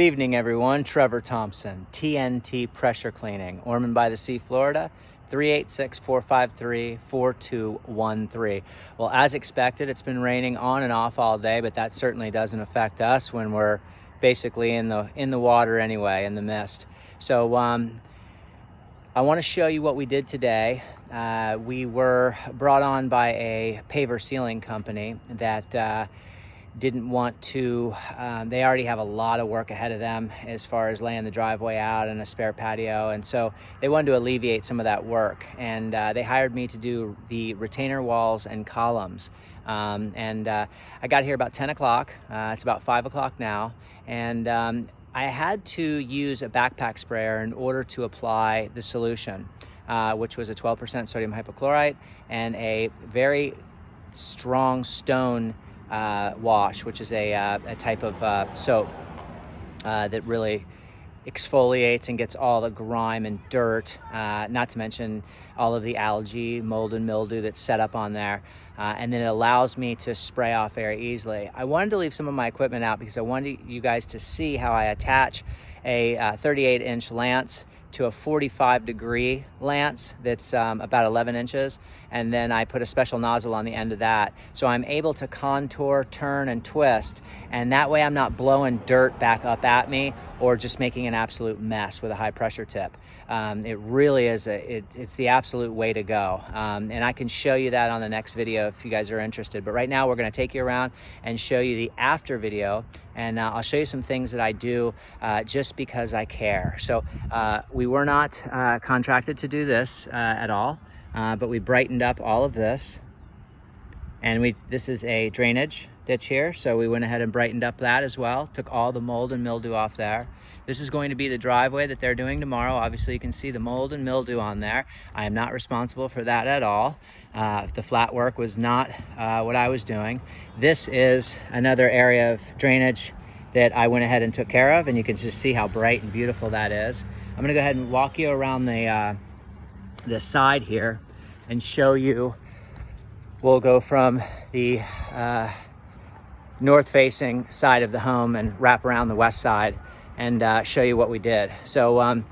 Good evening, everyone. Trevor Thompson, TNT Pressure Cleaning, Ormond by the Sea, Florida, 386-453-4213. Well, as expected, it's been raining on and off all day, but that certainly doesn't affect us when we're basically in the water anyway, in the mist. So I want to show you what we did today. We were brought on by a Pavers sealing company that didn't want to, they already have a lot of work ahead of them as far as laying the driveway out and a spare patio, and so they wanted to alleviate some of that work, and they hired me to do the retainer walls and columns. I got here about 10 o'clock. It's about 5 o'clock now, and I had to use a backpack sprayer in order to apply the solution, which was a 12% sodium hypochlorite and a very strong stone wash, which is a type of soap that really exfoliates and gets all the grime and dirt, not to mention all of the algae, mold and mildew that's set up on there, and then it allows me to spray off very easily. I wanted to leave some of my equipment out because I wanted you guys to see how I attach a 38-inch lance to a 45-degree lance that's about 11 inches, and then I put a special nozzle on the end of that, so I'm able to contour, turn, and twist, and that way I'm not blowing dirt back up at me or just making an absolute mess with a high pressure tip. It really is it's the absolute way to go, and I can show you that on the next video if you guys are interested. But right now we're going to take you around and show you the after video, and I'll show you some things that I do just because I care. So we were not contracted to do this at all, but we brightened up all of this, and this is a drainage ditch here, so we went ahead and brightened up that as well, took all the mold and mildew off there. This is going to be the driveway that they're doing tomorrow. Obviously you can see the mold and mildew on there. I am not responsible for that at all. The flat work was not what I was doing. This is another area of drainage that I went ahead and took care of, and you can just see how bright and beautiful that is. I'm gonna go ahead and walk you around the side here and show you. We'll go from the north-facing side of the home and wrap around the west side and show you what we did. So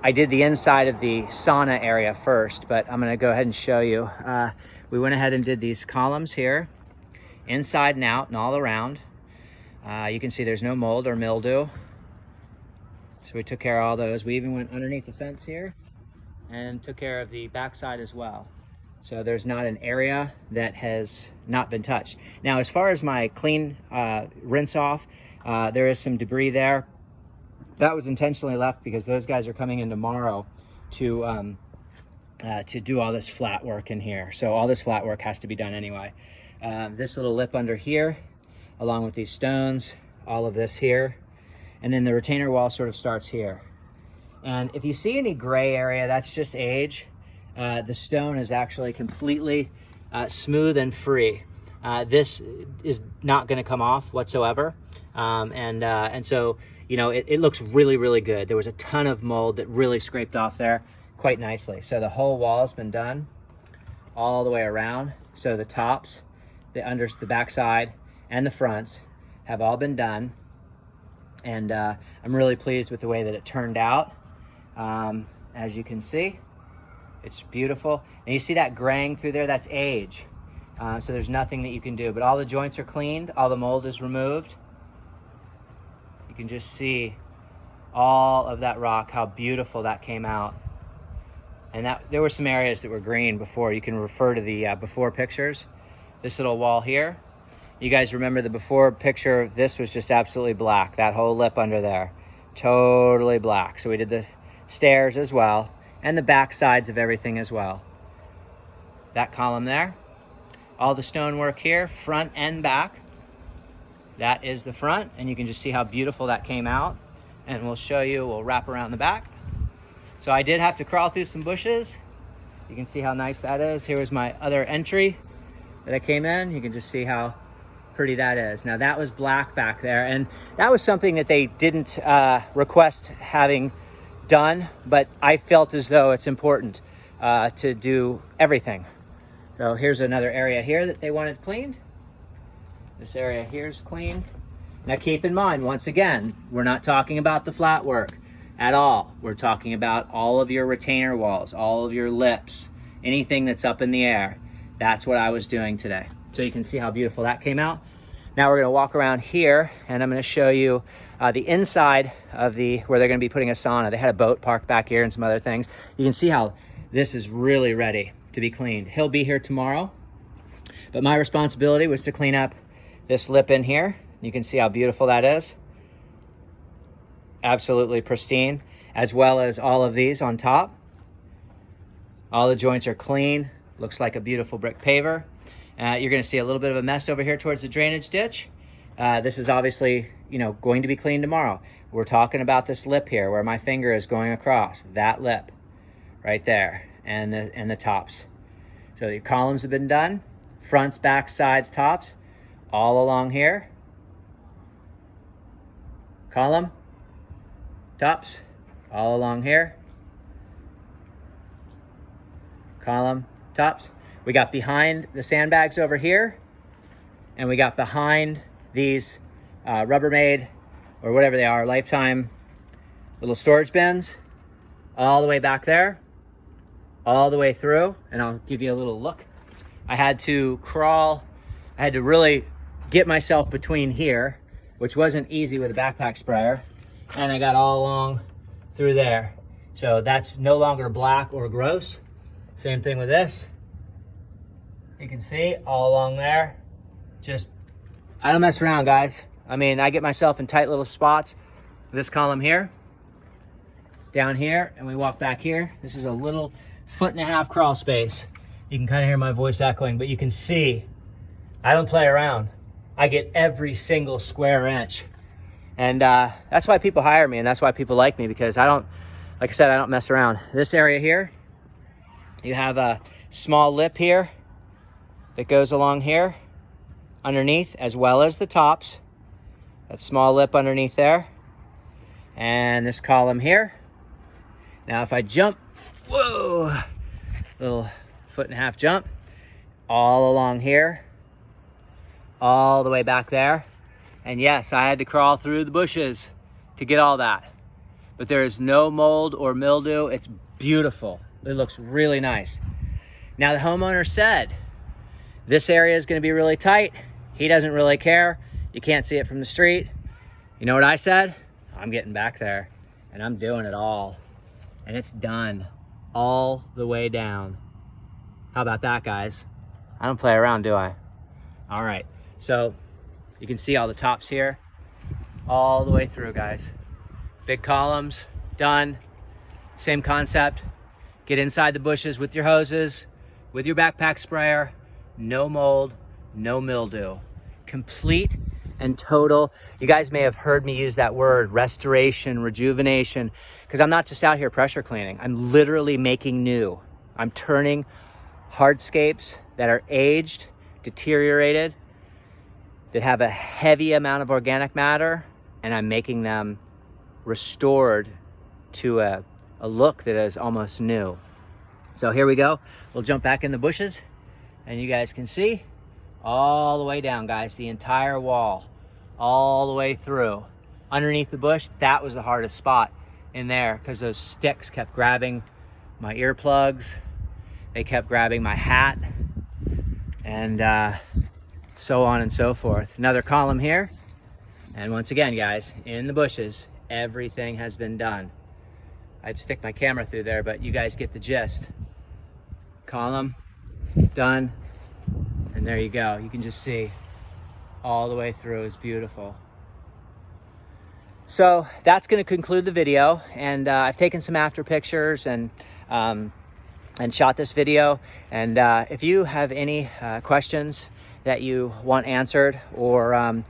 I did the inside of the sauna area first, but I'm gonna go ahead and show you. We went ahead and did these columns here, inside and out and all around. You can see there's no mold or mildew. So we took care of all those. We even went underneath the fence here and took care of the backside as well. So there's not an area that has not been touched. Now, as far as my clean rinse off, there is some debris there. That was intentionally left because those guys are coming in tomorrow to do all this flat work in here. So all this flat work has to be done anyway. This little lip under here, along with these stones, all of this here, and then the retainer wall sort of starts here. And if you see any gray area, that's just age. The stone is actually completely smooth and free. This is not going to come off whatsoever, and so you know it looks really, really good. There was a ton of mold that really scraped off there quite nicely. So the whole wall has been done all the way around. So the tops, the backside, and the fronts have all been done, and I'm really pleased with the way that it turned out. As you can see, it's beautiful, and you see that graying through there, that's age. So there's nothing that you can do, but all the joints are cleaned, all the mold is removed. You can just see all of that rock, how beautiful that came out. And there were some areas that were green before. You can refer to the before pictures. This little wall here, you guys remember the before picture, this was just absolutely black. That whole lip under there, totally black. So we did the stairs as well, and the back sides of everything as well. That column there, all the stonework here, front and back. That is the front, and you can just see how beautiful that came out. And we'll wrap around the back. So I did have to crawl through some bushes. You can see how nice that is. Here was my other entry that I came in. You can just see how pretty that is. Now that was black back there, and that was something that they didn't request having done, but I felt as though it's important to do everything. So here's another area here that they wanted cleaned. This area here is clean. Now keep in mind, once again, we're not talking about the flat work at all. We're talking about all of your retainer walls, all of your lips, anything that's up in the air. That's what I was doing today. So you can see how beautiful that came out. Now we're gonna walk around here and I'm gonna show you the inside of where they're gonna be putting a sauna. They had a boat parked back here and some other things. You can see how this is really ready to be cleaned. He'll be here tomorrow, but my responsibility was to clean up this lip in here. You can see how beautiful that is. Absolutely pristine, as well as all of these on top. All the joints are clean. Looks like a beautiful brick paver. You're gonna see a little bit of a mess over here towards the drainage ditch. This is obviously, going to be cleaned tomorrow. We're talking about this lip here where my finger is going across, that lip right there, and the tops. So your columns have been done, fronts, backs, sides, tops, all along here. Column, tops, all along here. Column, tops. We got behind the sandbags over here, and we got behind these Rubbermaid, or whatever they are, Lifetime little storage bins, all the way back there, all the way through, and I'll give you a little look. I had to crawl, I had to really get myself between here, which wasn't easy with a backpack sprayer, and I got all along through there. So that's no longer black or gross. Same thing with this. You can see all along there. Just, I don't mess around, guys. I mean, I get myself in tight little spots. This column here, down here, and we walk back here. This is a little 1.5 foot crawl space. You can kind of hear my voice echoing, but you can see I don't play around. I get every single square inch. And that's why people hire me, and that's why people like me, because I don't, like I said, I don't mess around. This area here, you have a small lip here that goes along here underneath, as well as the tops. That small lip underneath there. And this column here. Now if I jump, whoa, little 1.5 foot jump, all along here, all the way back there. And yes, I had to crawl through the bushes to get all that. But there is no mold or mildew. It's beautiful. It looks really nice. Now the homeowner said, this area is gonna be really tight. He doesn't really care. You can't see it from the street. You know what I said? I'm getting back there and I'm doing it all. And it's done all the way down. How about that, guys? I don't play around, do I? All right, so you can see all the tops here, all the way through, guys. Big columns, done. Same concept. Get inside the bushes with your hoses, with your backpack sprayer. No mold, no mildew. Complete and total. You guys may have heard me use that word, restoration, rejuvenation, because I'm not just out here pressure cleaning. I'm literally making new. I'm turning hardscapes that are aged, deteriorated, that have a heavy amount of organic matter, and I'm making them restored to a look that is almost new. So here we go. We'll jump back in the bushes, and you guys can see all the way down, guys, the entire wall, all the way through. Underneath the bush, that was the hardest spot in there because those sticks kept grabbing my earplugs. They kept grabbing my hat, and so on and so forth. Another column here. And once again, guys, in the bushes, everything has been done. I'd stick my camera through there, but you guys get the gist. Column, done. And there you go. You can just see all the way through. It's beautiful. So that's going to conclude the video. And I've taken some after pictures and shot this video. And if you have any questions that you want answered, or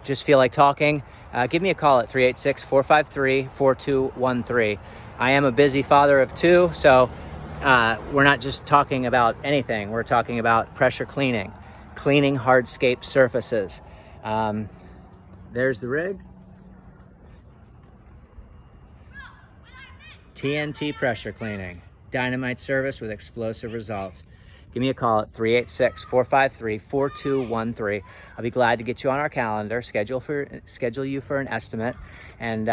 just feel like talking, give me a call at 386-453-4213. I am a busy father of 2, so we're not just talking about anything. We're talking about pressure cleaning hardscape surfaces. There's the rig. TNT pressure cleaning, dynamite service with explosive results. give me a call at 386-453-4213. I'll be glad to get you on our calendar, schedule you for an estimate, and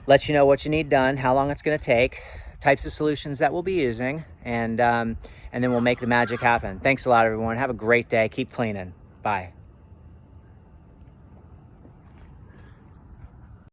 let you know what you need done, how long it's going to take, types of solutions that we'll be using, and then we'll make the magic happen. Thanks a lot, everyone. Have a great day. Keep cleaning. Bye.